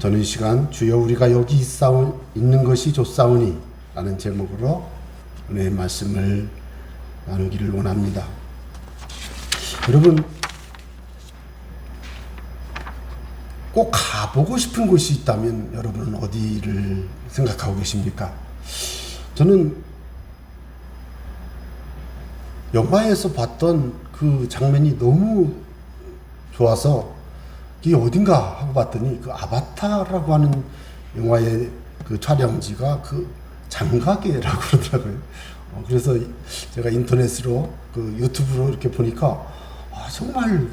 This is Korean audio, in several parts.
저는 이 시간 주여 우리가 여기 있는 것이 좋사오니 라는 제목으로 은혜의 말씀을 나누기를 원합니다. 여러분, 꼭 가보고 싶은 곳이 있다면 여러분은 어디를 생각하고 계십니까? 저는 영화에서 봤던 그 장면이 너무 좋아서 이게 어딘가 하고 봤더니 그 아바타라고 하는 영화의 그 촬영지가 그 장가게라고 그러더라고요. 그래서 제가 인터넷으로 그 유튜브로 이렇게 보니까 정말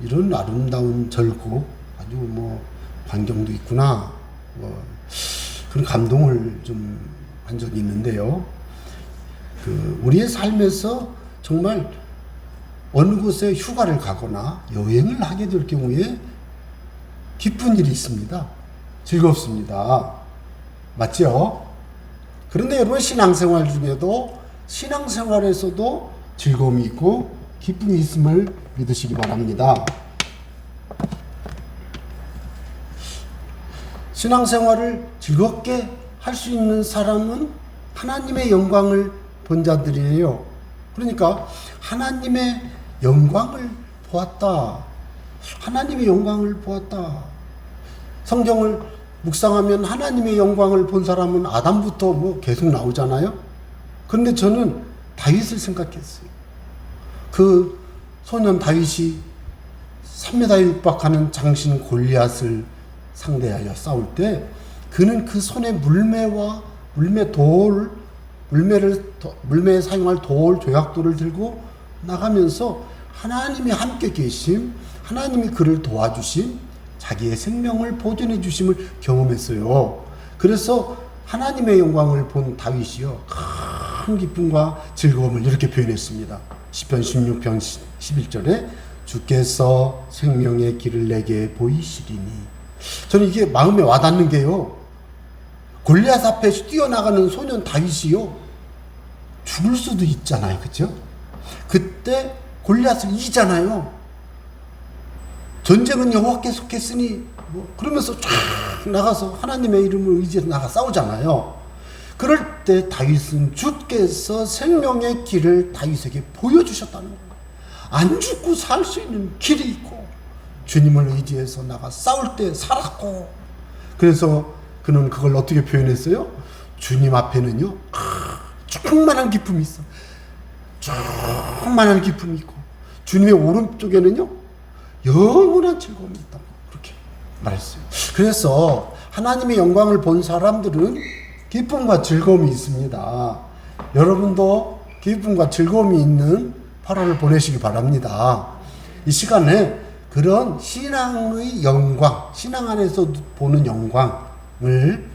이런 아름다운 절곡 아주 뭐 광경도 있구나 그런 감동을 좀 한 적이 있는데요. 그 우리의 삶에서 정말 어느 곳에 휴가를 가거나 여행을 하게 될 경우에 기쁜 일이 있습니다. 즐겁습니다. 맞죠? 그런데 여러분, 신앙생활 중에도 신앙생활에서도 즐거움이 있고 기쁨이 있음을 믿으시기 바랍니다. 신앙생활을 즐겁게 할 수 있는 사람은 하나님의 영광을 본 자들이에요. 그러니까 하나님의 영광을 보았다. 하나님의 영광을 보았다. 성경을 묵상하면 하나님의 영광을 본 사람은 아담부터 뭐 계속 나오잖아요. 그런데 저는 다윗을 생각했어요. 그 소년 다윗이 3m에 육박하는 장신 골리앗을 상대하여 싸울 때 그는 그 손에 물매와 물매에 사용할 돌, 조약돌을 들고 나가면서 하나님이 함께 계심, 하나님이 그를 도와주심, 자기의 생명을 보존해 주심을 경험했어요. 그래서 하나님의 영광을 본 다윗이요, 큰 기쁨과 즐거움을 이렇게 표현했습니다. 시편 16편 11절에 주께서 생명의 길을 내게 보이시리니. 저는 이게 마음에 와닿는 게요, 골리앗 앞에 뛰어나가는 소년 다윗이요, 죽을 수도 있잖아요. 그렇죠? 그때 골리앗을 이기잖아요. 전쟁은 여호와께 속했으니 그러면서 쫙 나가서 하나님의 이름을 의지해서 나가 싸우잖아요. 그럴 때 다윗은 주께서 생명의 길을 다윗에게 보여주셨다는 거예요. 안 죽고 살 수 있는 길이 있고 주님을 의지해서 나가 싸울 때 살았고, 그래서 그는 그걸 어떻게 표현했어요? 주님 앞에는요, 충만한 기쁨이 있어. 충만한 기쁨이 있고 주님의 오른쪽에는요, 영원한 즐거움이 있다. 그렇게 말했어요. 그래서 하나님의 영광을 본 사람들은 기쁨과 즐거움이 있습니다. 여러분도 기쁨과 즐거움이 있는 8월을 보내시기 바랍니다. 이 시간에 그런 신앙의 영광, 신앙 안에서 보는 영광을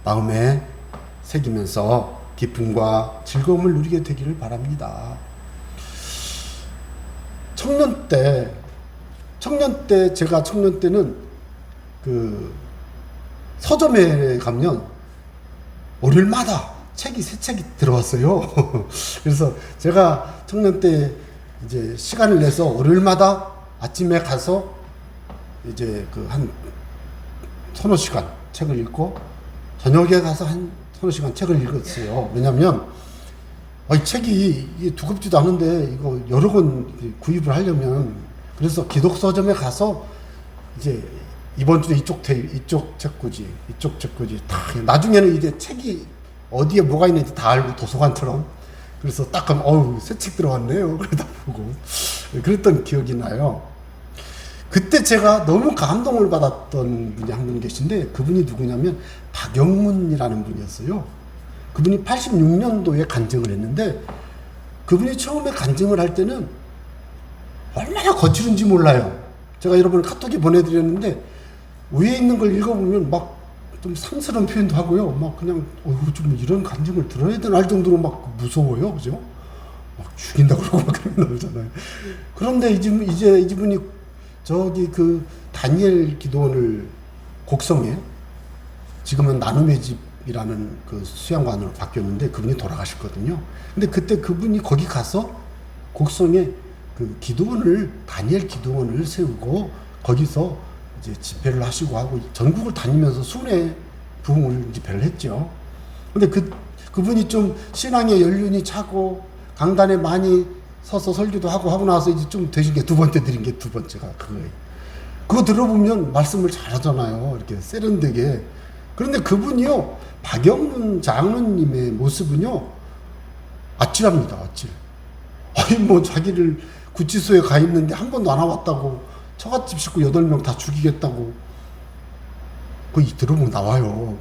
마음에 새기면서 기쁨과 즐거움을 누리게 되기를 바랍니다. 청년 때 제가 청년 때는 그 서점에 가면 월요일마다 새 책이 들어왔어요. 그래서 제가 청년 때 이제 시간을 내서 월요일마다 아침에 가서 이제 그 한 서너 시간 책을 읽고 저녁에 가서 한 서너 시간 책을 읽었어요. 왜냐면 이 책이 이게 두껍지도 않은데 이거 여러 권 구입을 하려면, 그래서 기독서점에 가서 이제 이번 주에 이쪽 책꽂이 다, 나중에는 이제 책이 어디에 뭐가 있는지 다 알고, 도서관처럼. 그래서 딱 가면 새 책 들어왔네요. 그러다 보고 그랬던 기억이 나요. 그때 제가 너무 감동을 받았던 분이 한 분 계신데, 그분이 누구냐면 박영문이라는 분이었어요. 그분이 86년도에 간증을 했는데, 그분이 처음에 간증을 할 때는 얼마나 거칠은지 몰라요. 제가 여러분 카톡에 보내드렸는데 위에 있는 걸 읽어보면 막 좀 상스러운 표현도 하고요, 막 그냥 좀 이런 간증을 들어야 되나 할 정도로 막 무서워요. 그죠? 막 죽인다고 그러고 막 그런 나오잖아요. 그런데 이제 이분이 저기 그 다니엘 기도원을 곡성에, 지금은 나눔의 집이라는 그 수양관으로 바뀌었는데 그분이 돌아가셨거든요. 근데 그때 그분이 거기 가서 곡성에 그 기도원을, 다니엘 기도원을 세우고 거기서 이제 집회를 하시고 하고 전국을 다니면서 순회 부흥을 집회를 했죠. 근데 그분이 좀 신앙의 연륜이 차고 강단에 많이 서서 설교도 하고 나서 이제 좀 되신 게 두 번째 드린 게 두 번째가 그거예요. 그거 들어보면 말씀을 잘하잖아요. 이렇게 세련되게. 그런데 그분이요, 박영문 장로님의 모습은요, 아찔합니다. 아찔. 아니 뭐 자기를 구치소에 가 있는데 한 번도 안 와봤다고, 처갓집 식구 8명 다 죽이겠다고 그거 들어보면 나와요.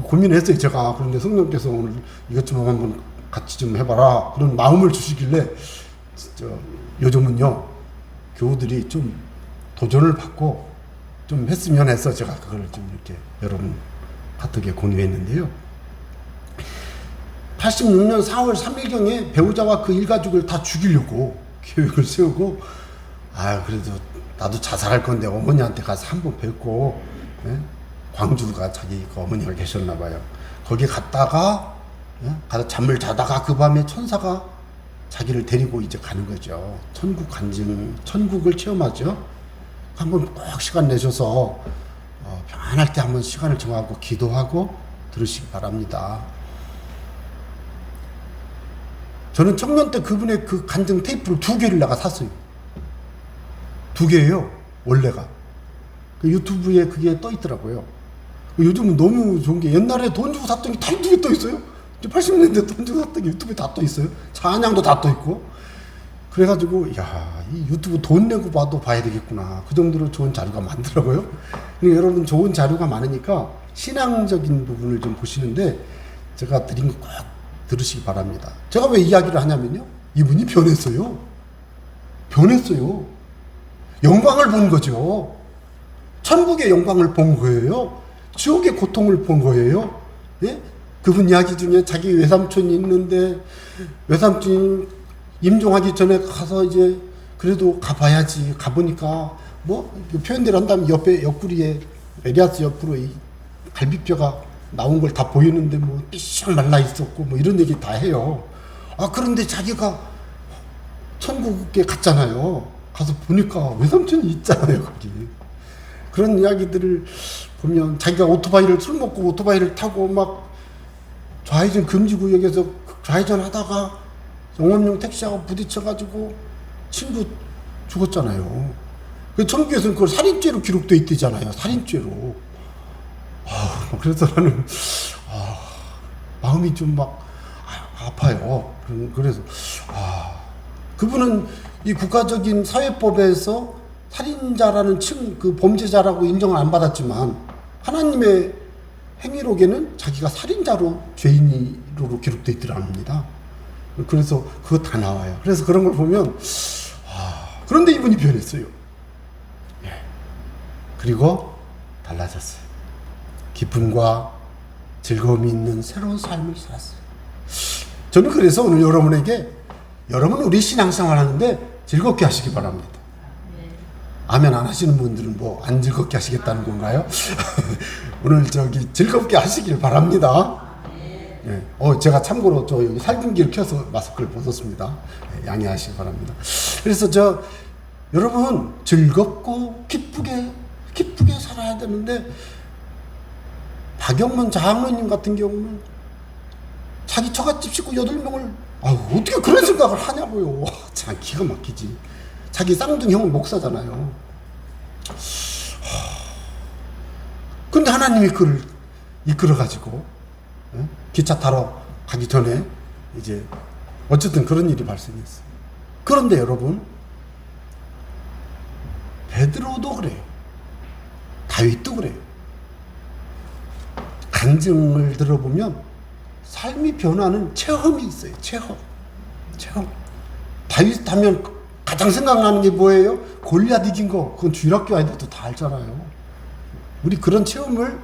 고민했어요 제가. 그런데 성령께서 오늘 이것 좀 한번 같이 좀 해봐라 그런 마음을 주시길래 진짜 요즘은요 교우들이 좀 도전을 받고 좀 했으면 해서 제가 그걸 좀 이렇게 여러분 카톡에 공유했는데요. 86년 4월 3일경에 배우자와 그 일가족을 다 죽이려고 계획을 세우고, 그래도 나도 자살할 건데 어머니한테 가서 한번 뵙고, 광주가 자기 그 어머니가 계셨나 봐요. 거기 갔다가 가서 잠을 자다가 그 밤에 천사가 자기를 데리고 이제 가는 거죠. 천국 간증, 천국을 체험하죠. 한번 꼭 시간 내셔서 편안할 때 한번 시간을 정하고 기도하고 들으시기 바랍니다. 저는 청년 때 그분의 그 간증 테이프를 2개를 내가 샀어요. 2개예요, 원래가. 그 유튜브에 그게 떠 있더라고요. 요즘은 너무 좋은 게 옛날에 돈 주고 샀던 게 다 유튜브에 떠 있어요. 80년대 돈 주고 샀던 게 유튜브에 다 떠 있어요. 찬양도 다 떠 있고. 그래가지고 이 유튜브 돈 내고 봐도 봐야 되겠구나. 그 정도로 좋은 자료가 많더라고요. 그러니까 여러분 좋은 자료가 많으니까 신앙적인 부분을 좀 보시는데 제가 드린 거 꼭 들으시기 바랍니다. 제가 왜 이야기를 하냐면요, 이분이 변했어요. 변했어요. 영광을 본 거죠. 천국의 영광을 본 거예요. 지옥의 고통을 본 거예요. 예? 그분 이야기 중에 자기 외삼촌이 있는데 외삼촌이 임종하기 전에 가서 이제 그래도 가봐야지. 가보니까 뭐 표현대로 한다면 옆에 옆구리에 에리아스 옆으로 이 갈비뼈가 나온 걸 다 보이는데 뭐 삐씩 말라 있었고 뭐 이런 얘기 다 해요. 그런데 자기가 천국에 갔잖아요. 가서 보니까 외삼촌이 있잖아요, 거기. 그런 이야기들을 보면 자기가 오토바이를 술 먹고 오토바이를 타고 막 좌회전 금지구역에서 좌회전 하다가 영업용 택시하고 부딪혀가지고 친구 죽었잖아요. 천국에서는 그걸 살인죄로 기록되어 있대잖아요. 살인죄로. 그래서 나는 마음이 좀 막 아파요. 그래서 그분은 이 국가적인 사회법에서 살인자라는 그 범죄자라고 인정을 안 받았지만 하나님의 행위록에는 자기가 살인자로 죄인으로 기록되어 있더랍니다. 그래서 그거 다 나와요. 그래서 그런 걸 보면 그런데 이분이 변했어요. 그리고 달라졌어요. 기쁨과 즐거움이 있는 새로운 삶을 살았어요. 저는 그래서 오늘 여러분에게, 여러분 우리 신앙생활 하는데 즐겁게 하시기 바랍니다. 아멘 안 하시는 분들은 뭐 안 즐겁게 하시겠다는 건가요? 오늘 즐겁게 하시길 바랍니다. 제가 참고로 여기 살균기를 켜서 마스크를 벗었습니다. 양해하시기 바랍니다. 그래서 여러분 즐겁고 기쁘게 살아야 되는데, 박영문 장로님 같은 경우는 자기 처갓집 식구 8명을 어떻게 그런 생각을 하냐고요. 참 기가 막히지. 자기 쌍둥이 형은 목사잖아요. 근데 하나님이 그를 이끌어가지고 기차 타러 가기 전에 이제 어쨌든 그런 일이 발생했어요. 그런데 여러분, 베드로도 그래요. 다윗도 그래요. 간증을 들어보면 삶이 변하는 체험이 있어요. 체험. 다윗 하면 가장 생각나는 게 뭐예요? 골리앗 이긴 거. 그건 주일학교 아이들도 다 알잖아요. 우리 그런 체험을,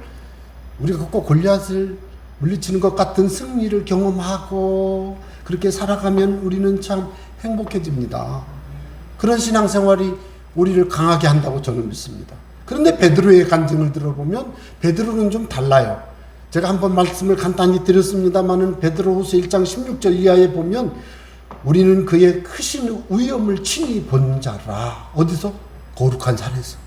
우리가 꼭 골리앗을 물리치는 것 같은 승리를 경험하고 그렇게 살아가면 우리는 참 행복해집니다. 그런 신앙생활이 우리를 강하게 한다고 저는 믿습니다. 그런데 베드로의 간증을 들어보면 베드로는 좀 달라요. 제가 한번 말씀을 간단히 드렸습니다마는 베드로후서 1장 16절 이하에 보면 우리는 그의 크신 위엄을 친히 본 자라. 어디서? 거룩한 산에서.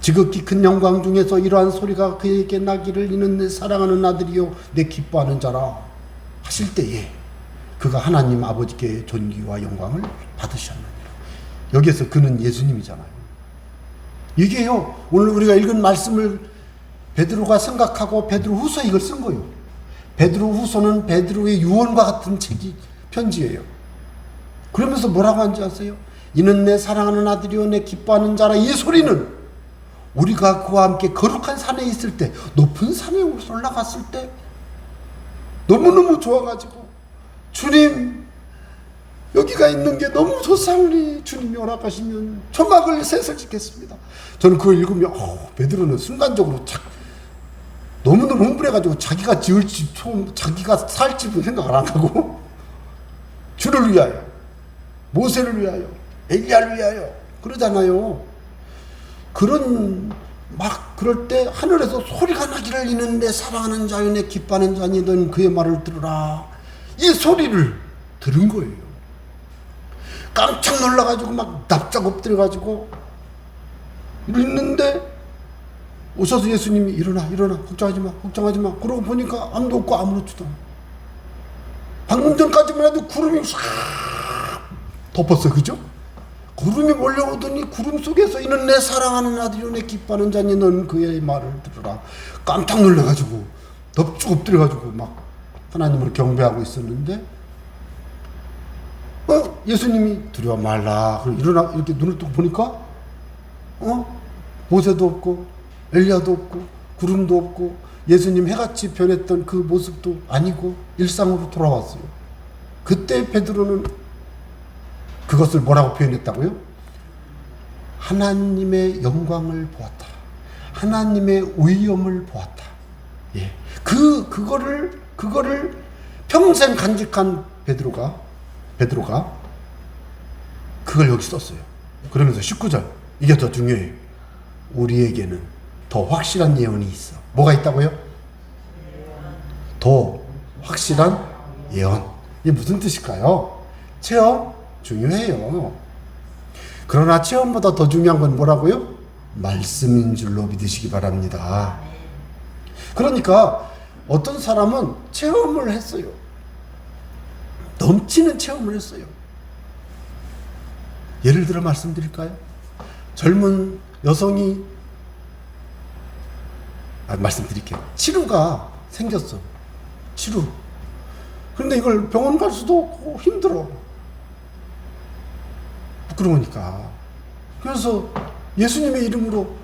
지극히 큰 영광 중에서 이러한 소리가 그에게 나기를 이는 내 사랑하는 아들이요 내 기뻐하는 자라 하실 때에 그가 하나님 아버지께 존귀와 영광을 받으셨느니라. 여기에서 그는 예수님이잖아요. 이게요, 오늘 우리가 읽은 말씀을 베드로가 생각하고 베드로후서 이걸 쓴 거예요. 베드로후서는 베드로의 유언과 같은 편지예요. 그러면서 뭐라고 하는지 아세요? 이는 내 사랑하는 아들이요 내 기뻐하는 자라. 이 소리는 우리가 그와 함께 거룩한 산에 있을 때, 높은 산에 올라갔을 때 너무너무 좋아가지고 주님 여기가 있는 게 너무 좋사오니 주님이 허락하시면 초막을 셋을 짓겠습니다. 저는 그걸 읽으면 베드로는 순간적으로 너무너무 흥분해가지고 자기가 지을 집, 자기가 살 집은 생각을 안 하고 주를 위하여, 모세를 위하여, 엘리야를 위하여 그러잖아요. 그럴 때 하늘에서 소리가 나기를 이는 내 사랑하는 자여 내 기뻐하는 자니 넌 그의 말을 들으라. 이 소리를 들은 거예요. 깜짝 놀라가지고 막 납작 엎드려가지고 있는데 오셔서 예수님이 일어나 걱정하지 마 그러고 보니까 아무도 없고 아무렇지도 않아. 방금 전까지만 해도 구름이 싹 덮었어요. 그죠? 구름이 몰려오더니 구름 속에서 이는 내 사랑하는 아들이요 내 기뻐하는 자니 넌 그의 말을 들으라. 깜짝 놀라가지고 넙죽 엎드려가지고 막 하나님을 경배하고 있었는데 예수님이 두려워 말라. 일어나 이렇게 눈을 뜨고 보니까 모세도 없고 엘리야도 없고 구름도 없고 예수님 해같이 변했던 그 모습도 아니고 일상으로 돌아왔어요. 그때 베드로는 그것을 뭐라고 표현했다고요? 하나님의 영광을 보았다. 하나님의 위엄을 보았다. 예. 그거를 평생 간직한 베드로가 그걸 여기 썼어요. 그러면서 19절, 이게 더 중요해요. 우리에게는 더 확실한 예언이 있어. 뭐가 있다고요? 더 확실한 예언. 이게 무슨 뜻일까요? 체험 중요해요. 그러나 체험보다 더 중요한 건 뭐라고요? 말씀인 줄로 믿으시기 바랍니다. 그러니까 어떤 사람은 체험을 했어요. 넘치는 체험을 했어요. 예를 들어 말씀드릴까요? 젊은 여성이 말씀드릴게요. 치루가 생겼어. 치루. 그런데 이걸 병원 갈 수도 없고 힘들어. 부끄러우니까. 그래서 예수님의 이름으로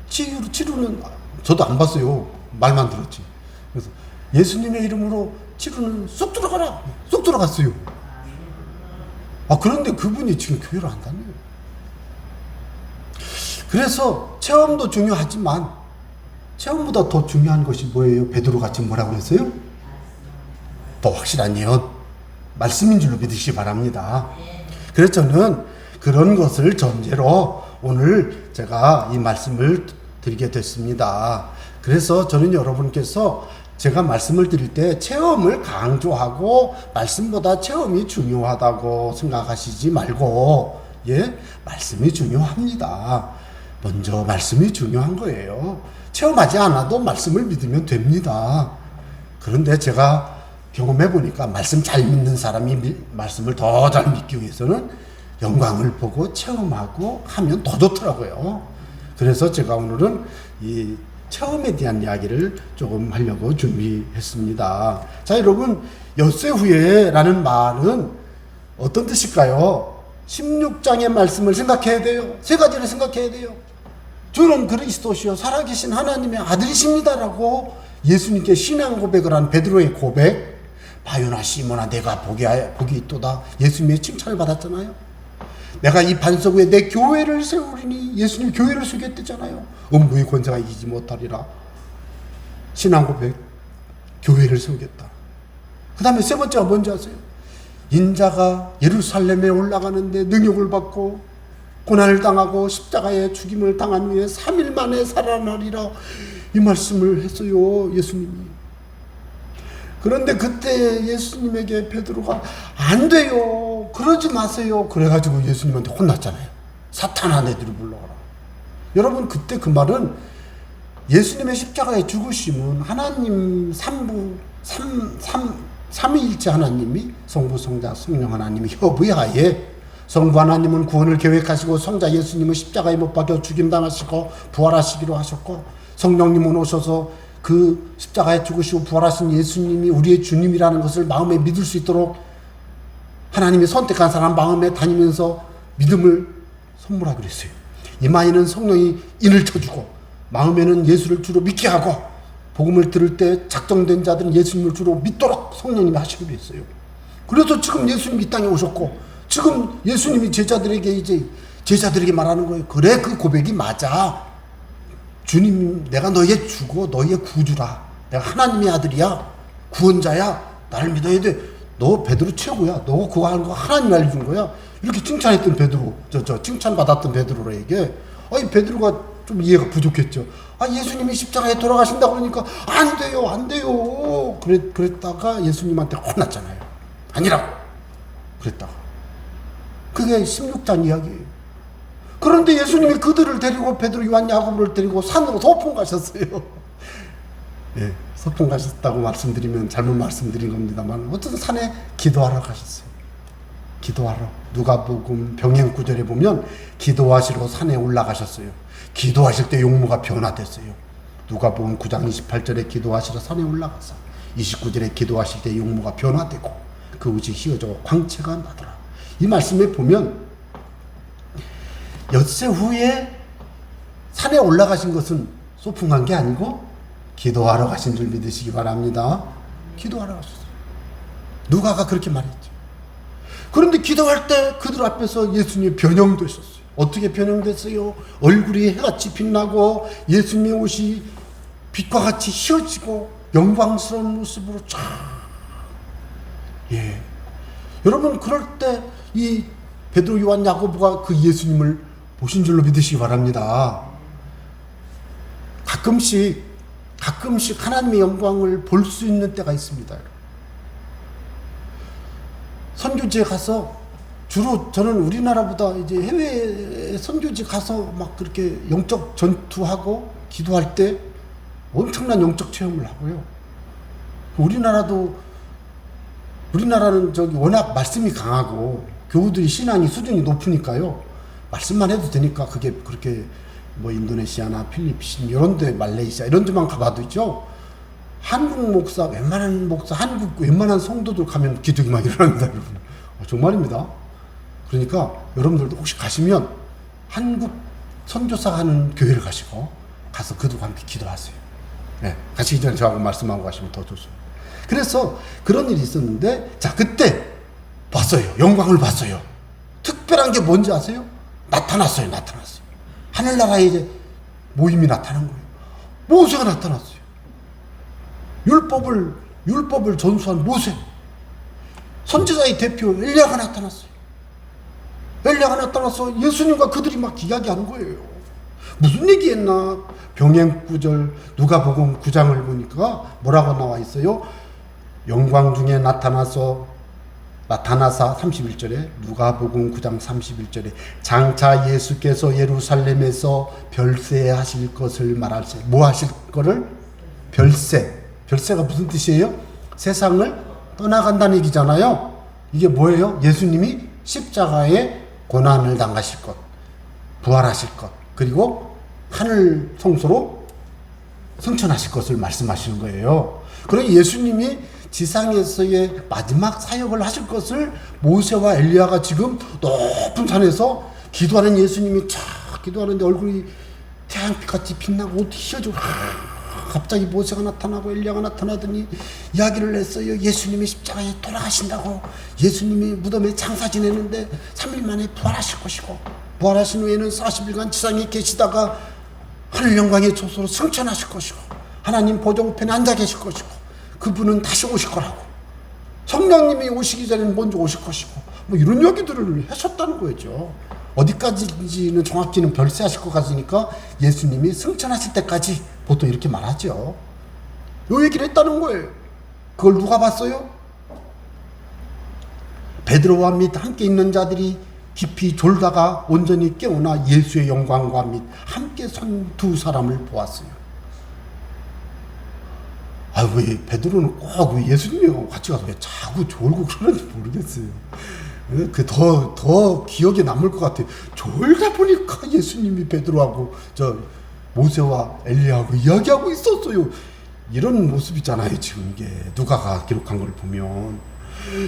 치루는 저도 안 봤어요. 말만 들었지. 그래서 예수님의 이름으로 치루는 쏙 들어가라. 쏙 들어갔어요. 그런데 그분이 지금 교회를 안 다녀요. 그래서 체험도 중요하지만 체험보다 더 중요한 것이 뭐예요? 베드로같이 뭐라고 했어요? 더 확실한 예언, 말씀인 줄로 믿으시기 바랍니다. 그래서 저는 그런 것을 전제로 오늘 제가 이 말씀을 드리게 됐습니다. 그래서 저는 여러분께서 제가 말씀을 드릴 때 체험을 강조하고 말씀보다 체험이 중요하다고 생각하시지 말고, 말씀이 중요합니다. 먼저 말씀이 중요한 거예요. 체험하지 않아도 말씀을 믿으면 됩니다. 그런데 제가 경험해 보니까 말씀 잘 믿는 사람이 말씀을 더 잘 믿기 위해서는 영광을 보고 체험하고 하면 더 좋더라고요. 그래서 제가 오늘은 이 체험에 대한 이야기를 조금 하려고 준비했습니다. 자, 여러분, 엿새 후에라는 말은 어떤 뜻일까요? 16장의 말씀을 생각해야 돼요. 세 가지를 생각해야 돼요. 주는 그리스도시요 살아계신 하나님의 아들이십니다라고 예수님께 신앙 고백을 한 베드로의 고백. 바요나 시몬아 내가 복이 있도다. 예수님의 칭찬을 받았잖아요. 내가 이 반석 위에 내 교회를 세우리니 예수님 교회를 세우겠대잖아요. 음부의 권세가 이기지 못하리라. 신앙 고백, 교회를 세우겠다. 그 다음에 세 번째가 뭔지 아세요? 인자가 예루살렘에 올라가는데 능욕을 받고 고난을 당하고 십자가에 죽임을 당한 후에 3일 만에 살아나리라. 이 말씀을 했어요, 예수님이. 그런데 그때 예수님에게 베드로가 안 돼요, 그러지 마세요, 그래가지고 예수님한테 혼났잖아요. 사탄아, 너희들을 불러오라. 여러분 그때 그 말은 예수님의 십자가의 죽으심은 하나님 삼위일체 하나님이 성부, 성자, 성령 하나님이 협의하에 성부 하나님은 구원을 계획하시고 성자 예수님은 십자가에 못 박혀 죽임당하시고 부활하시기로 하셨고 성령님은 오셔서 그 십자가에 죽으시고 부활하신 예수님이 우리의 주님이라는 것을 마음에 믿을 수 있도록 하나님이 선택한 사람 마음에 다니면서 믿음을 선물하기로 했어요. 이마에는 성령이 인을 쳐주고 마음에는 예수를 주로 믿게 하고 복음을 들을 때 작정된 자들은 예수님을 주로 믿도록 성령님이 하시기로 했어요. 그래서 지금 예수님이 이 땅에 오셨고 지금 예수님이 제자들에게 말하는 거예요. 그래, 그 고백이 맞아. 주님, 내가 너희의 주고 너희의 구주라. 내가 하나님의 아들이야. 구원자야. 나를 믿어야 돼. 너 베드로 최고야. 너 그거 하는 거 하나님이 알려준 거야. 이렇게 칭찬했던 베드로, 칭찬받았던 베드로에게, 아니, 베드로가 좀 이해가 부족했죠. 아, 예수님이 십자가에 돌아가신다고 그러니까, 안 돼요, 안 돼요. 그랬다가 예수님한테 혼났잖아요. 아니라고. 그랬다가. 그게 16장 이야기예요. 그런데 예수님이 그들을 데리고 베드로, 요한, 야고보를 데리고 산으로 소풍 가셨어요. 예, 소풍 가셨다고 말씀드리면 잘못 말씀드린 겁니다만 어쨌든 산에 기도하러 가셨어요. 기도하러. 누가복음 병행 9절에 보면 기도하시러 산에 올라가셨어요. 기도하실 때 용모가 변화됐어요. 누가복음 9장 28절에 기도하시러 산에 올라가서 29절에 기도하실 때 용모가 변화되고 그 옷이 휘어져 광채가 나더라. 이 말씀에 보면 엿새 후에 산에 올라가신 것은 소풍한 게 아니고 기도하러 가신 줄 믿으시기 바랍니다. 기도하러 가셨어요. 누가가 그렇게 말했죠. 그런데 기도할 때 그들 앞에서 예수님이 변형되셨어요. 어떻게 변형됐어요? 얼굴이 해같이 빛나고 예수님의 옷이 빛과 같이 휘어지고 영광스러운 모습으로 쫙. 예. 여러분 그럴 때 이 베드로, 요한, 야고보가 그 예수님을 보신 줄로 믿으시기 바랍니다. 가끔씩 하나님의 영광을 볼 수 있는 때가 있습니다. 선교지에 가서 주로 저는 우리나라보다 이제 해외 선교지 가서 막 그렇게 영적 전투하고 기도할 때 엄청난 영적 체험을 하고요. 우리나라는 워낙 말씀이 강하고 교우들이 신앙이 수준이 높으니까요. 말씀만 해도 되니까 그게 그렇게 뭐 인도네시아나 필리핀 이런 데, 말레이시아 이런 데만 가봐도 있죠. 한국 목사, 웬만한 성도들 가면 기적이 막 일어납니다, 여러분. 정말입니다. 그러니까 여러분들도 혹시 가시면 한국 선교사 하는 교회를 가서 그들과 함께 기도하세요. 네, 가시기 전에 저하고 말씀하고 가시면 더 좋습니다. 그래서 그런 일이 있었는데, 자, 그때 봤어요. 영광을 봤어요. 특별한 게 뭔지 아세요? 나타났어요. 하늘나라에 이제 모임이 나타난 거예요. 모세가 나타났어요. 율법을 전수한 모세. 선지자의 대표 엘리야가 나타났어요. 엘리야가 나타나서 예수님과 그들이 막 이야기하는 거예요. 무슨 얘기했나? 병행 9절 누가복음 9장을 보니까 뭐라고 나와 있어요? 영광 중에 나타나사 31절에 누가복음 9장 31절에 장차 예수께서 예루살렘에서 별세하실 것을 말하시. 뭐 하실 거를? 별세가 무슨 뜻이에요? 세상을 떠나간다는 얘기잖아요. 이게 뭐예요? 예수님이 십자가에 고난을 당하실 것, 부활하실 것, 그리고 하늘 성소로 승천하실 것을 말씀하시는 거예요. 그러니 예수님이 지상에서의 마지막 사역을 하실 것을 모세와 엘리야가 지금 높은 산에서 기도하는 예수님이 촥 기도하는데 얼굴이 태양빛같이 빛나고 옷이 휘어지고 갑자기 모세가 나타나고 엘리야가 나타나더니 이야기를 했어요. 예수님이 십자가에 돌아가신다고. 예수님이 무덤에 장사 지내는데 3일 만에 부활하실 것이고 부활하신 후에는 40일간 지상에 계시다가 하늘 영광의 조소로 승천하실 것이고 하나님 보좌 우편에 앉아 계실 것이고 그분은 다시 오실 거라고. 성령님이 오시기 전에는 먼저 오실 것이고 뭐 이런 얘기들을 하셨다는 거죠. 어디까지인지는 정확히는 별세하실 것 같으니까 예수님이 승천하실 때까지 보통 이렇게 말하죠. 요 얘기를 했다는 거예요. 그걸 누가 봤어요? 베드로와 및 함께 있는 자들이 깊이 졸다가 온전히 깨어나 예수의 영광과 및 함께 선 두 사람을 보았어요. 아, 왜 베드로는 꼭 왜 예수님이랑 같이 가서 왜 자꾸 졸고 그러는지 모르겠어요. 더 기억에 남을 것 같아요. 졸다 보니까 예수님이 베드로하고 저 모세와 엘리야하고 이야기하고 있었어요. 이런 모습이잖아요. 지금 이게 누가가 기록한 걸 보면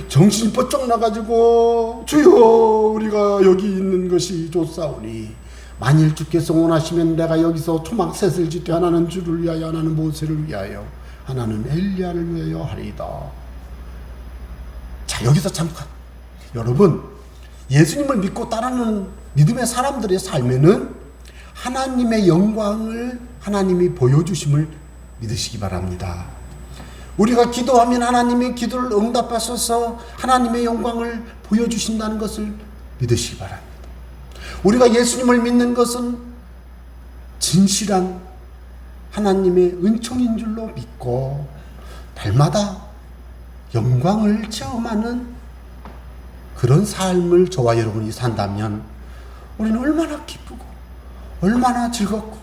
정신이 번쩍 나가지고 주여 우리가 여기 있는 것이 좋사오니 만일 주께서 원하시면 내가 여기서 초막셋을 짓되 하나는 주를 위하여 하나는 모세를 위하여 하나는 엘리야를 위하여 하리이다. 자, 여기서 잠깐 여러분, 예수님을 믿고 따르는 믿음의 사람들의 삶에는 하나님의 영광을 하나님이 보여주심을 믿으시기 바랍니다. 우리가 기도하면 하나님이 기도를 응답하셔서 하나님의 영광을 보여주신다는 것을 믿으시기 바랍니다. 우리가 예수님을 믿는 것은 진실한 하나님의 은총인 줄로 믿고 날마다 영광을 체험하는 그런 삶을 저와 여러분이 산다면 우리는 얼마나 기쁘고 얼마나 즐겁고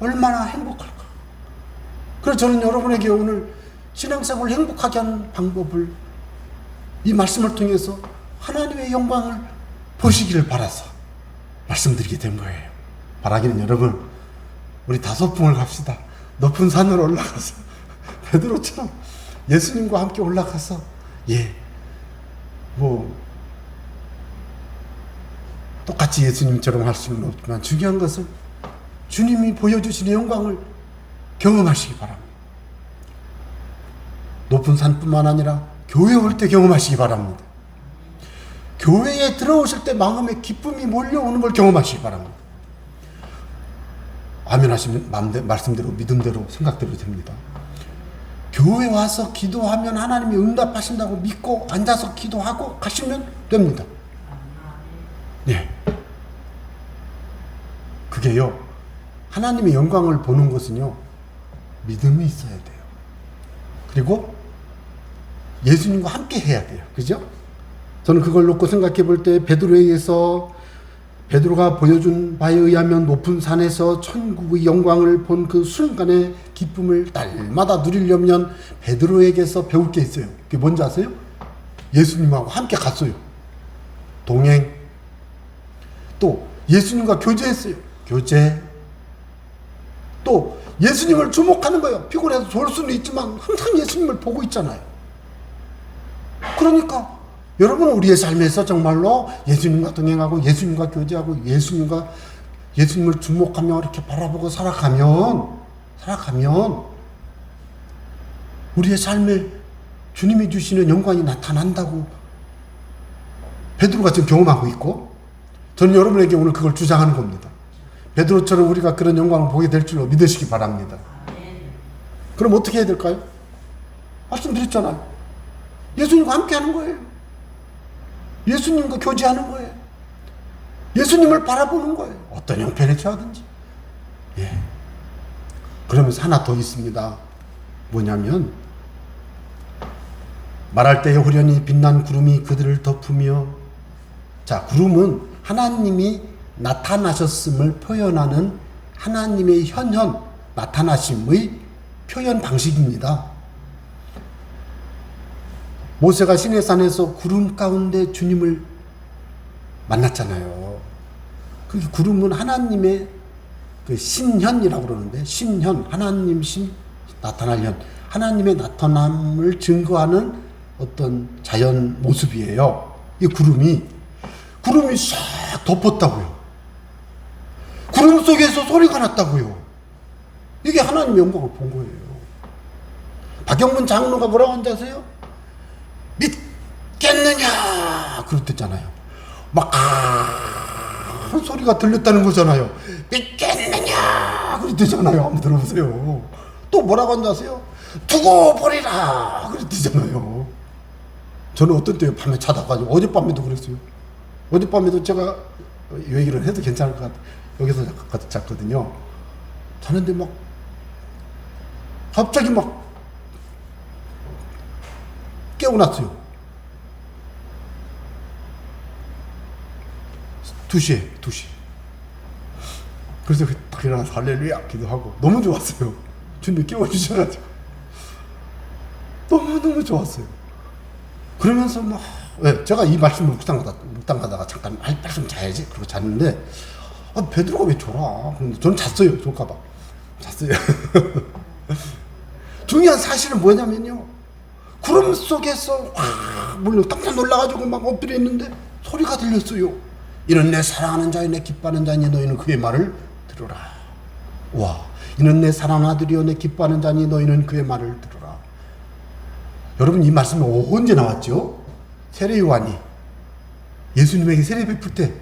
얼마나 행복할까. 그래서 저는 여러분에게 오늘 신앙생활을 행복하게 하는 방법을 이 말씀을 통해서 하나님의 영광을 보시기를 바라서 말씀드리게 된 거예요. 바라기는 여러분, 우리 다소풍을 갑시다. 높은 산으로 올라가서 베드로처럼 예수님과 함께 올라가서 똑같이 예수님처럼 할 수는 없지만 중요한 것은 주님이 보여주시는 영광을 경험하시기 바랍니다. 높은 산뿐만 아니라 교회 올 때 경험하시기 바랍니다. 교회에 들어오실 때 마음에 기쁨이 몰려오는 걸 경험하시기 바랍니다. 아멘 하시면 말씀대로 믿음대로 생각대로 됩니다. 교회 와서 기도하면 하나님이 응답하신다고 믿고 앉아서 기도하고 가시면 됩니다. 네. 그게요, 하나님의 영광을 보는 것은요, 믿음이 있어야 돼요. 그리고 예수님과 함께 해야 돼요. 그죠? 저는 그걸 놓고 생각해 볼 때 베드로가 보여준 바에 의하면 높은 산에서 천국의 영광을 본 그 순간의 기쁨을 날마다 누리려면 베드로에게서 배울 게 있어요. 그게 뭔지 아세요? 예수님하고 함께 갔어요. 동행. 또 예수님과 교제했어요. 교제. 또 예수님을 주목하는 거예요. 피곤해서 졸 수는 있지만 항상 예수님을 보고 있잖아요. 그러니까 여러분은 우리의 삶에서 정말로 예수님과 동행하고 예수님과 교제하고 예수님을 주목하며 이렇게 바라보고 살아가면 우리의 삶에 주님이 주시는 영광이 나타난다고 베드로가 지금 경험하고 있고, 저는 여러분에게 오늘 그걸 주장하는 겁니다. 베드로처럼 우리가 그런 영광을 보게 될 줄로 믿으시기 바랍니다. 그럼 어떻게 해야 될까요? 말씀드렸잖아요. 예수님과 함께 하는 거예요. 예수님과 교제하는 거예요. 예수님을 바라보는 거예요. 어떤 형편에 처하든지. 그러면서 하나 더 있습니다. 뭐냐면 말할 때에 호련히 빛난 구름이 그들을 덮으며, 자, 구름은 하나님이 나타나셨음을 표현하는 하나님의 현현 나타나심의 표현 방식입니다. 모세가 시내산에서 구름 가운데 주님을 만났잖아요. 그 구름은 하나님의 그 신현이라고 그러는데, 신현, 하나님 신, 나타날 현, 하나님의 나타남을 증거하는 어떤 자연 모습이에요. 이 구름이 싹 덮었다고요. 구름 속에서 소리가 났다고요. 이게 하나님의 영광을 본 거예요. 박영문 장로가 뭐라고 하는지 아세요? 믿겠느냐 그랬댔잖아요. 막 소리가 들렸다는 거잖아요. 믿겠느냐 그랬댔잖아요. 한번 들어보세요. 또 뭐라고 하는지 아세요? 두고 보리라 그랬댔잖아요. 저는 어떤 때 밤에 자다가, 어젯밤에도 그랬어요. 어젯밤에도 제가 이 얘기를 해도 괜찮을 것 같아요. 여기서 잤거든요. 자는데 막 갑자기 막 깨어났어요. 2시에. 그래서 딱 일어나서 할렐루야 기도하고 너무 좋았어요. 주님이 깨워주셔가지고 너무너무 좋았어요. 그러면서 막 제가 이 말씀을 묵당 가다가 잠깐 말씀 자야지 그러고 잤는데 베드로가 왜 졸아? 근데 저는 잤어요. 졸까봐 잤어요. 중요한 사실은 뭐냐면요, 구름 속에서 물론 깜짝 놀라가지고 막 엎드려 있는데 소리가 들렸어요. 이는 내 사랑하는 자여 내 기뻐하는 자니 너희는 그의 말을 들으라. 와, 이는 내 사랑하는 아들이여 내 기뻐하는 자니 너희는 그의 말을 들으라. 여러분, 이 말씀이 언제 나왔죠? 세례 요한이 예수님에게 세례 베풀 때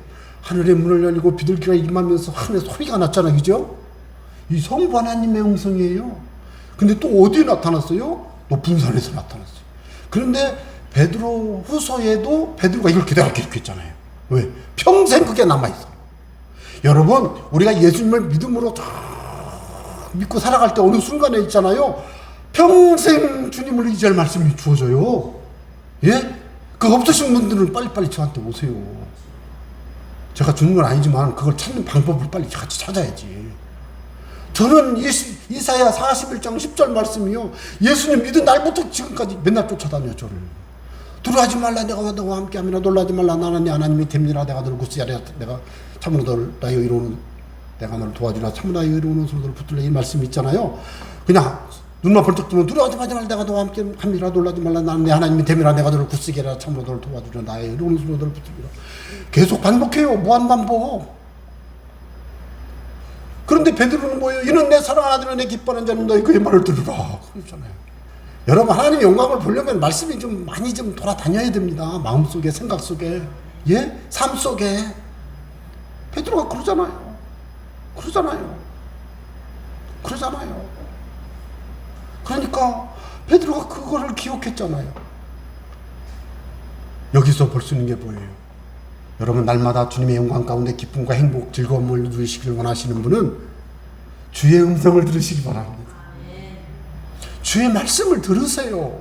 하늘의 문을 열리고 비둘기가 임하면서 하늘에 소리가 났잖아요. 그죠? 이 성부 하나님의 음성이에요. 근데 또 어디에 나타났어요? 높은 산에서 나타났어요. 그런데 베드로 후서에도 베드로가 이걸 기다렸잖아요. 왜? 평생 그게 남아있어. 여러분, 우리가 예수님을 믿음으로 믿고 살아갈 때 어느 순간에 있잖아요, 평생 주님을 의지할 말씀이 주어져요. 예? 그 없으신 분들은 빨리빨리 저한테 오세요. 제가 주는 건 아니지만 그걸 찾는 방법을 빨리 같이 찾아야지. 저는 이사야 41장 10절 말씀이요, 예수님 믿은 날부터 지금까지 맨날 쫓아다녀요. 저를 두려워하지 말라, 내가 너와 함께함이라. 놀라지 말라, 나는 네 하나님이 됨이라. 내가 너를 구수하리라. 내가 참으로 너를 나의 의로운 내가 너를 도와주라. 참으로 나의 의로운 옷으로 너를 붙들라. 이 말씀이 있잖아요. 그냥 눈만 벌떡 뜨면 두려워하지 말라, 내가 너와 함께함이라. 놀라지 말라, 나는 네 하나님이 됨이라. 내가 너를 굳세게 하라. 참으로 너를 도와주라. 나의 의로운 옷으로 너를 붙들리라. 계속 반복해요. 무한 반복. 그런데 베드로는 뭐예요? 이는 내 사랑하는 아들은 내 기뻐하는 자는 너희 그의 말을 들으라. 그러잖아요. 여러분, 하나님의 영광을 보려면 말씀이 좀 많이 좀 돌아다녀야 됩니다. 마음속에, 생각 속에, 예? 삶 속에. 베드로가 그러잖아요. 그러니까 베드로가 그거를 기억했잖아요. 여기서 볼 수 있는 게 뭐예요? 여러분, 날마다 주님의 영광 가운데 기쁨과 행복, 즐거움을 누리시길 원하시는 분은 주의 음성을 들으시기 바랍니다. 주의 말씀을 들으세요.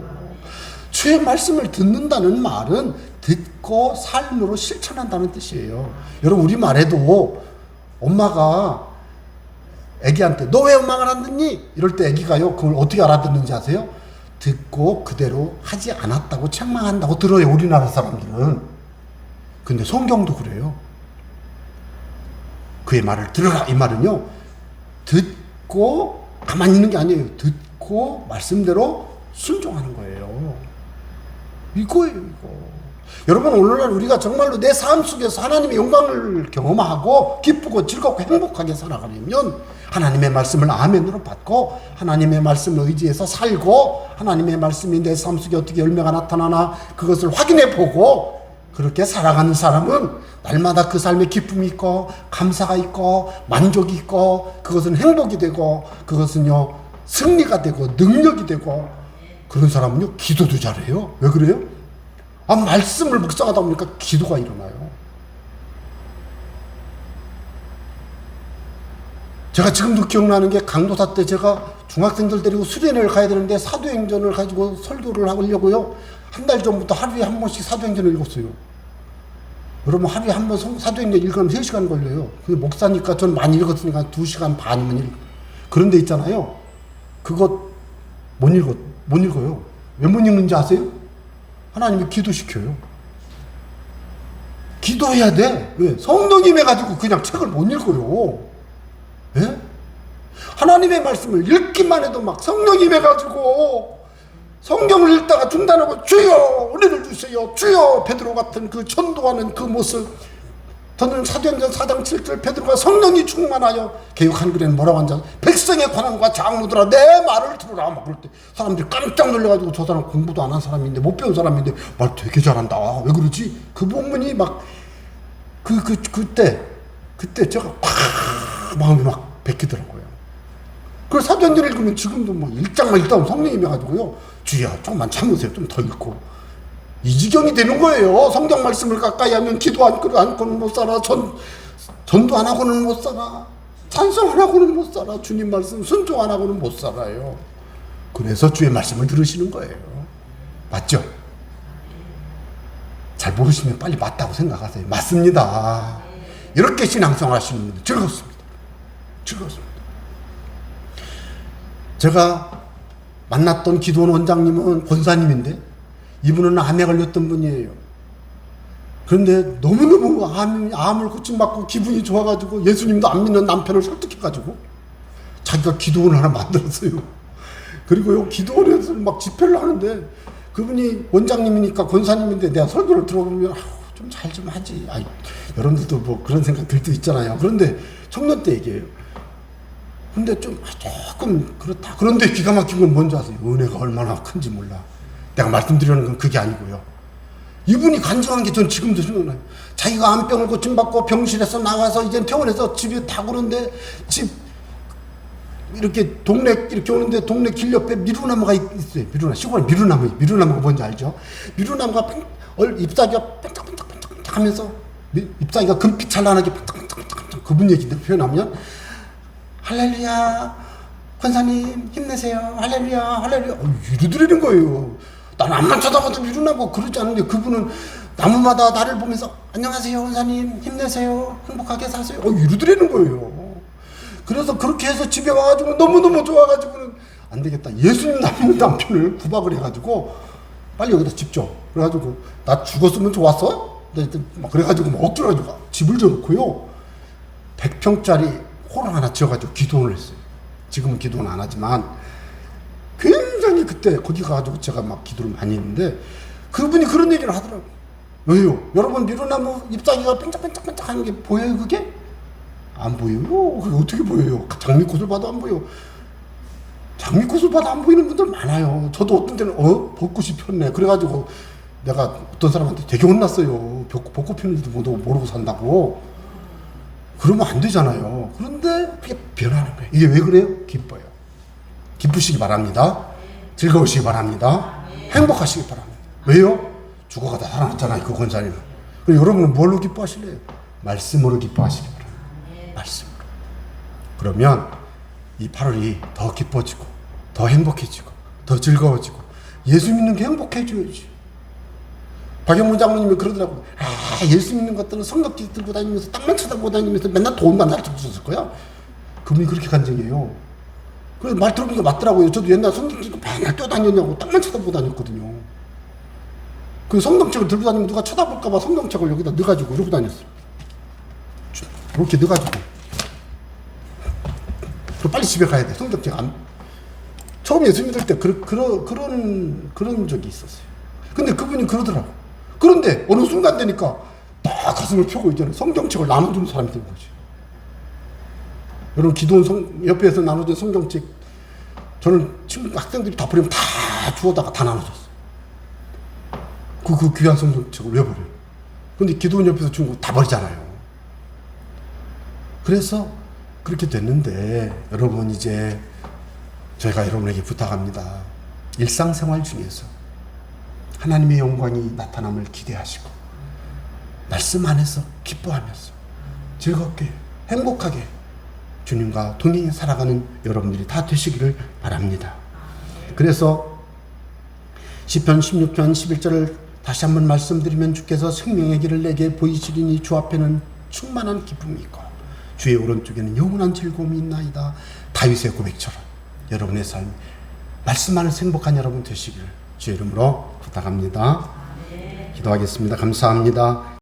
주의 말씀을 듣는다는 말은 듣고 삶으로 실천한다는 뜻이에요. 여러분, 우리 말에도 엄마가 애기한테 너 왜 음악을 안 듣니? 이럴 때 애기가요, 그걸 어떻게 알아듣는지 아세요? 듣고 그대로 하지 않았다고 책망한다고 들어요, 우리나라 사람들은. 근데 성경도 그래요. 그의 말을 들으라. 이 말은요, 듣고 가만히 있는 게 아니에요. 듣고 말씀대로 순종하는 거예요. 이거예요, 이거. 여러분, 오늘날 우리가 정말로 내 삶 속에서 하나님의 영광을 경험하고 기쁘고 즐겁고 행복하게 살아가려면 하나님의 말씀을 아멘으로 받고 하나님의 말씀을 의지해서 살고 하나님의 말씀이 내 삶 속에 어떻게 열매가 나타나나 그것을 확인해 보고 그렇게 살아가는 사람은 날마다 그 삶에 기쁨이 있고 감사가 있고 만족이 있고 그것은 행복이 되고 그것은요 승리가 되고 능력이 되고, 그런 사람은요 기도도 잘해요. 왜 그래요? 말씀을 묵상하다 보니까 기도가 일어나요. 제가 지금도 기억나는 게, 강도사 때 제가 중학생들 데리고 수련회를 가야 되는데 사도행전을 가지고 설교를 하려고요, 한 달 전부터 하루에 한 번씩 사도행전을 읽었어요. 여러분, 하루에 한 번 사도행전 읽으면 3시간 걸려요. 근데 목사니까 전 많이 읽었으니까 2시간 반이면 읽어요. 그런데 있잖아요, 그거 못 읽어요. 왜 못 읽는지 아세요? 하나님이 기도시켜요. 기도해야 돼. 왜? 성령님 해가지고 그냥 책을 못 읽어요. 예? 하나님의 말씀을 읽기만 해도 막 성령님 해가지고 성경을 읽다가 중단하고 주여 은혜를 주세요, 주여. 베드로 같은 그 전도하는 그 모습. 저는 사도행전 4장 7절 베드로가 성령이 충만하여, 개역 한글에는 뭐라고 하는지, 백성의 관원과 장로들아 내 말을 들으라. 막 그럴 때 사람들이 깜짝 놀라가지고 저 사람 공부도 안 한 사람인데, 못 배운 사람인데 말 되게 잘한다. 왜 그러지? 그 본문이 막 그때 제가 팍 마음이 막 베끼더라고요. 그래서 사도행전을 읽으면 지금도 뭐 1장만 읽다 보면 성령님이 해가지고요, 주여 조금만 참으세요, 좀 더 읽고. 이 지경이 되는 거예요. 성경 말씀을 가까이 하면 기도 않고는 못 살아. 전도 안 하고는 못 살아. 찬송 안 하고는 못 살아. 주님 말씀 순종 안 하고는 못 살아요. 그래서 주의 말씀을 들으시는 거예요. 맞죠? 잘 모르시면 빨리 맞다고 생각하세요. 맞습니다. 이렇게 신앙생활 하시는 분들 즐겁습니다. 즐겁습니다. 제가 만났던 기도원 원장님은 권사님인데 이분은 암에 걸렸던 분이에요. 그런데 너무너무 암을 고침받고 기분이 좋아가지고 예수님도 안 믿는 남편을 설득해가지고 자기가 기도원을 하나 만들었어요. 그리고 요 기도원에서 막 집회를 하는데 그분이 원장님이니까 권사님인데 내가 설교를 들어보면 좀 잘 좀 하지. 여러분들도 뭐 그런 생각 들 수 있잖아요. 그런데 청년 때 얘기해요. 근데 좀 조금 그렇다. 그런데 기가 막힌 건 뭔지 아세요? 은혜가 얼마나 큰지 몰라. 내가 말씀드리는 건 그게 아니고요. 이분이 간증한 게 전 지금도 생각나요. 자기가 암병을 고침받고 병실에서 나와서 이제 병원에서 집에 다 오는데 집 이렇게 동네 이렇게 오는데 동네 길 옆에 미루나무가 있어요. 시골에 미루나무가 뭔지 알죠? 미루나무가 잎사귀가 뺑짝뺑짝 하면서 잎사귀가 금빛 찬란하게 뺑짝뺑짝 그분 얘기인데 표현하면 할렐루야 권사님 힘내세요 할렐루야 이러더라는 거예요. 나는 앞만 쳐다봐도 미루나무 그러지 않은데 그분은 나무마다 나를 보면서 안녕하세요 권사님 힘내세요 행복하게 사세요 이러더라는 거예요. 그래서 그렇게 해서 집에 와가지고 너무너무 좋아가지고는 안 되겠다. 예수님 남편을 구박을 해가지고 빨리 여기다 집 줘. 그래가지고 나 죽었으면 좋았어? 막 그래가지고 막 억지로 해가지고 집을 져놓고요. 100평짜리 홀을 하나 지어가지고 기도원을 했어요. 지금은 기도는 안 하지만 굉장히 그때 거기 가가지고 제가 막 기도를 많이 했는데 그분이 그런 얘기를 하더라고요. 왜요? 여러분 미루나무 잎사귀가 뺑짝뺑짝 하는 게 보여요 그게? 안 보여요. 그게 어떻게 보여요? 장미꽃을 봐도 안 보여. 장미꽃을 봐도 안 보이는 분들 많아요. 저도 어떤 때는 벚꽃이 폈네. 그래가지고 내가 어떤 사람한테 되게 혼났어요. 벚꽃 피는지도 모르고 산다고. 그러면 안 되잖아요. 그런데 그게 변하는 거예요. 이게 왜 그래요? 기뻐요. 기쁘시기 바랍니다. 즐거우시기 바랍니다. 행복하시기 바랍니다. 왜요? 죽어가다 살아났잖아요. 그 권사님은. 그럼 여러분은 뭘로 기뻐하실래요? 말씀으로 기뻐하시기 바랍니다. 말씀으로. 그러면 이 8월이 더 기뻐지고 더 행복해지고 더 즐거워지고 예수 믿는 게 행복해져야지. 박영문 장로님이 그러더라고요. 예수 믿는 것들은 성경책 들고 다니면서 땅만 쳐다보고 다니면서 맨날 돈만 나르쳤을 거야. 그분이 그렇게 간증해요. 그래서 말 들어보니까 맞더라고요. 저도 옛날 성경책 맨날 뛰어다녔냐고 땅만 쳐다보고 다녔거든요. 그 성경책을 들고 다니면 누가 쳐다볼까봐 성경책을 여기다 넣어가지고 이러고 다녔어요. 이렇게 넣어가지고 빨리 집에 가야 돼. 성경책 안. 처음 예수 믿을 때 그런 적이 있었어요. 근데 그분이 그러더라고. 그런데 어느 순간 되니까 딱 가슴을 펴고 있잖아요. 성경책을 나눠주는 사람이 된 거지. 여러분 기도원 옆에서 나눠준 성경책 저는 친구 학생들이 다 버리면 다 주워다가 다 나눠줬어. 그 귀한 성경책을 왜 버려요? 근데 기도원 옆에서 준 거 다 버리잖아요. 그래서 그렇게 됐는데 여러분 이제 저희가 여러분에게 부탁합니다. 일상생활 중에서 하나님의 영광이 나타남을 기대하시고 말씀 안에서 기뻐하면서 즐겁게 행복하게 주님과 동행해 살아가는 여러분들이 다 되시기를 바랍니다. 그래서 시편 16편 11절을 다시 한번 말씀드리면 주께서 생명의 길을 내게 보이시리니 주 앞에는 충만한 기쁨이 있고 주의 오른쪽에는 영원한 즐거움이 있나이다. 다윗의 고백처럼 여러분의 삶 말씀 안에서 행복한 여러분 되시기를 주의 이름으로 부탁합니다. 기도하겠습니다. 감사합니다.